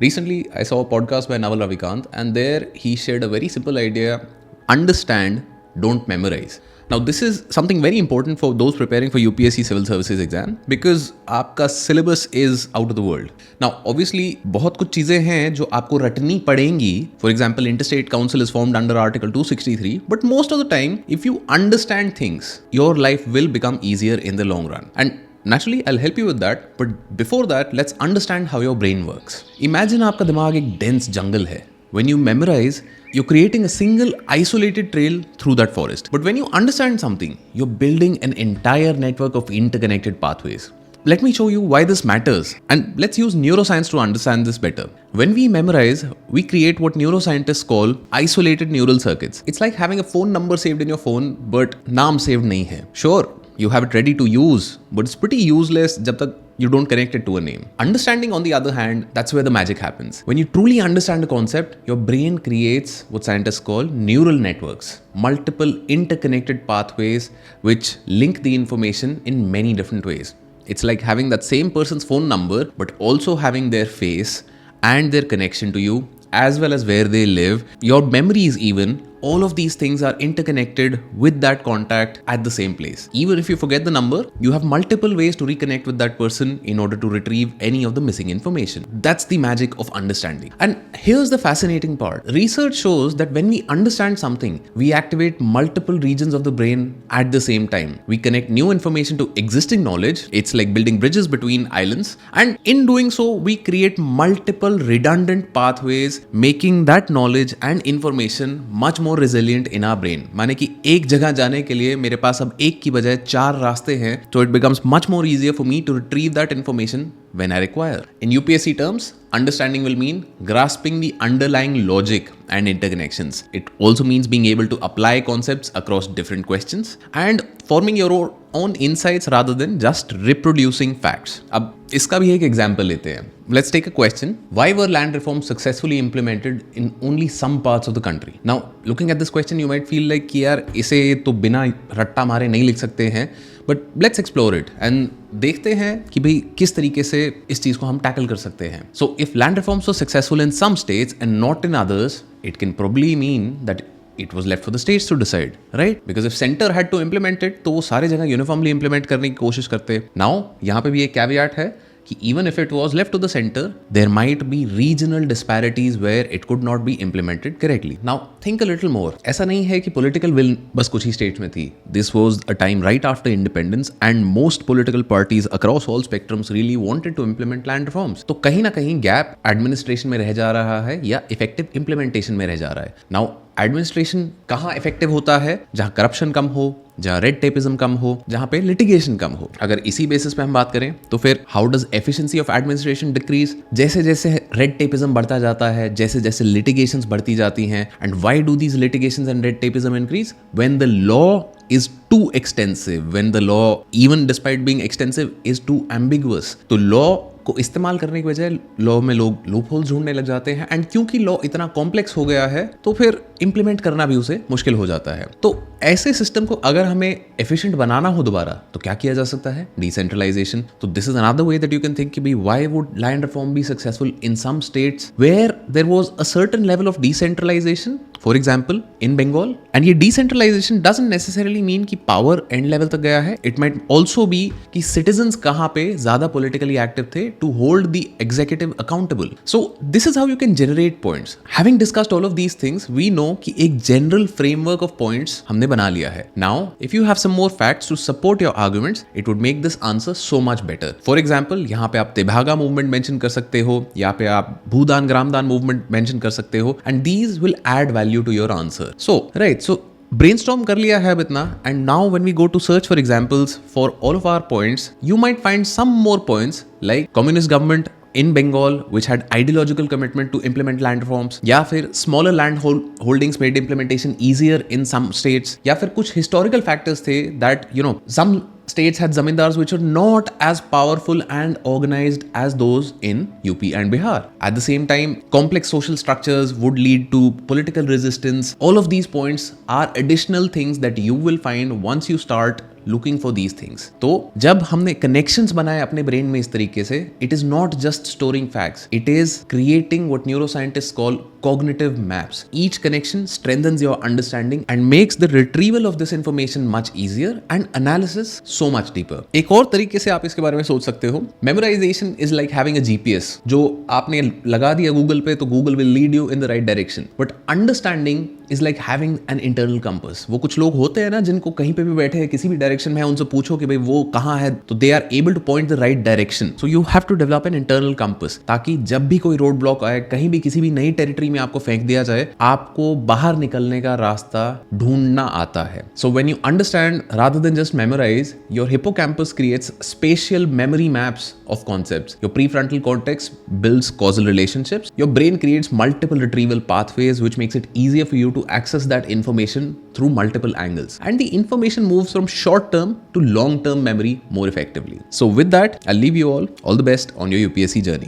Recently, I saw a podcast by Naval Ravikant, and there he shared a very simple idea: understand, don't memorize. Now, this is something very important for those preparing for UPSC Civil Services exam because आपका syllabus is out of the world. Now, obviously, बहुत कुछ चीज़ें हैं जो आपको रटनी पड़ेंगी. For example, Interstate Council is formed under Article 263, but most of the time, if you understand things, your life will become easier in the long run. And naturally, I'll help you with that, but before that, let's understand how your brain works. Imagine आपका दिमाग एक dense jungle है. When you memorize, you're creating a single isolated trail through that forest. But when you understand something, you're building an entire network of interconnected pathways. Let me show you why this matters, and let's use neuroscience to understand this better. When we memorize, we create what neuroscientists call isolated neural circuits. It's like having a phone number saved in your phone, but naam saved nahi hai. Sure, you have it ready to use, but it's pretty useless jab tak you don't connect it to a name. Understanding, on the other hand, that's where the magic happens. When you truly understand a concept, your brain creates what scientists call neural networks, multiple interconnected pathways which link the information in many different ways. It's like having that same person's phone number, but also having their face and their connection to you, as well as where they live, your memories even. All of these things are interconnected with that contact at the same place. Even if you forget the number, you have multiple ways to reconnect with that person in order to retrieve any of the missing information. That's the magic of understanding. And here's the fascinating part. Research shows that when we understand something, we activate multiple regions of the brain at the same time. We connect new information to existing knowledge. It's like building bridges between islands. And in doing so, we create multiple redundant pathways, making that knowledge and information much more resilient in our brain. माने कि एक जगह जाने के लिए मेरे पास अब एक की बजाय 4 रास्ते हैं, so it becomes much more easier for me to retrieve that information when I require. In UPSC terms, understanding will mean grasping the underlying logic and interconnections. It also means being able to apply concepts across different questions and forming your own insights rather than just reproducing facts. अब इसका भी एक example लेते हैं. Let's take a question. Why were land reforms successfully implemented in only some parts of the country? Now, looking at this question, you might feel like कि यार इसे तो बिना रट्टा मारे नहीं लिख सकते हैं. But let's explore it and देखते हैं कि भाई किस तरीके से इस चीज को हम टैकल कर सकते हैं. So if land reforms were successful in some states and not in others, it can probably mean that it was left for the states to decide, right? Because if center had to implement it, तो वो सारे जगह uniformly implement करने की कोशिश करते. Now यहाँ पे भी एक कैवियाट है कि even if it was left to the center, there might be regional disparities where it could not be implemented correctly. Now, think a little more. ऐसा नहीं है कि political will बस कुछ ही states में थी. This was a time right after independence and most political parties across all spectrums really wanted to implement land reforms. तो कहीं ना कहीं gap administration में रह जा रहा है या effective implementation में रह जा रहा है. Now, एडमिनिस्ट्रेशन कहाँ इफेक्टिव होता है? जहाँ करप्शन कम हो, जहाँ रेड टेपिज्म कम हो, जहाँ पे लिटिगेशन कम हो. अगर इसी बेसिस पे हम बात करें तो फिर how does efficiency of administration decrease? जैसे जैसे रेड टेपिज्म बढ़ता जाता है, जैसे जैसे लिटिगेशंस बढ़ती जाती हैं. And why do these litigations and red tapism increase? When the law is too extensive, when the law, even despite being extensive, is too ambiguous. तो law को इस्तेमाल करने की बजाय लॉ में लोग लूप होल्स ढूंढने लग जाते हैं. एंड क्योंकि लॉ इतना कॉम्प्लेक्स हो गया है तो फिर इंप्लीमेंट करना भी उसे मुश्किल हो जाता है. तो ऐसे सिस्टम को अगर हमें एफिशिएंट बनाना हो दोबारा तो क्या किया जा सकता है? डिसेंट्रलाइजेशन. तो this is another way that you can think कि why would land reform be successful in some states where there was a certain level of decentralisation. For example in Bengal. And ये डिसेंट्रलाइजेशन डजंट नेसेसरली मीन कि power end level तक गया है. It might also be कि citizens कहाँ पे ज्यादा politically active थे to hold the executive accountable. So this is how you can generate points. Having discussed all of these things, we know कि एक general framework of points हमने बना लिया है. Now, if you have some more facts to support your arguments, it would make this answer so much better. For example, यहाँ पे आप Tebhaga movement mention कर सकते हो, यहाँ पे आप भूदान ग्रामदान movement mention कर सकते हो, and these will add value to your answer. So, right, so brainstorm कर लिया है अब इतना, and now when we go to search for examples for all of our points, you might find some more points like communist government in Bengal which had ideological commitment to implement land reforms, या फिर smaller land holdings made implementation easier in some states, या फिर कुछ historical factors थे that some states had zamindars which were not as powerful and organized as those in UP and Bihar. At the same time, complex social structures would lead to political resistance. All of these points are additional things that you will find once you start looking for these things. तो जब हमने connections बनाए अपने brain में इस तरीके से, it is not just storing facts, it is creating what neuroscientists call cognitive maps. Each connection strengthens your understanding and makes the retrieval of this information much easier and analysis so much deeper. एक और तरीके से आप इसके बारे में सोच सकते हो, memorization is like having a GPS. जो आपने लगा दिया गूगल पे तो Google will lead you in the right direction. But understanding is like having an internal compass. वो कुछ लोग होते हैं ना जिनको कहीं पे भी बैठे हैं किसी भी डायरेक्शन में है, उनसे पूछो कि भाई वो कहाँ है, तो they are able to point the right direction. So you have to develop an internal compass ताकि जब भी कोई रोड ब्लॉक आए, कहीं भी किसी भी नई टेरिटरी में आपको फेंक दिया जाए, आपको बाहर निकलने का रास्ता ढूंढना आता है. So when you understand rather than just memorize, your hippocampus creates spatial memory maps of concepts. Your prefrontal cortex builds causal relationships. Your brain creates multiple retrieval pathways, which makes it easier for you to access that information through multiple angles. And the information moves from short-term to long-term memory more effectively. So with that, I'll leave you all the best on your UPSC journey.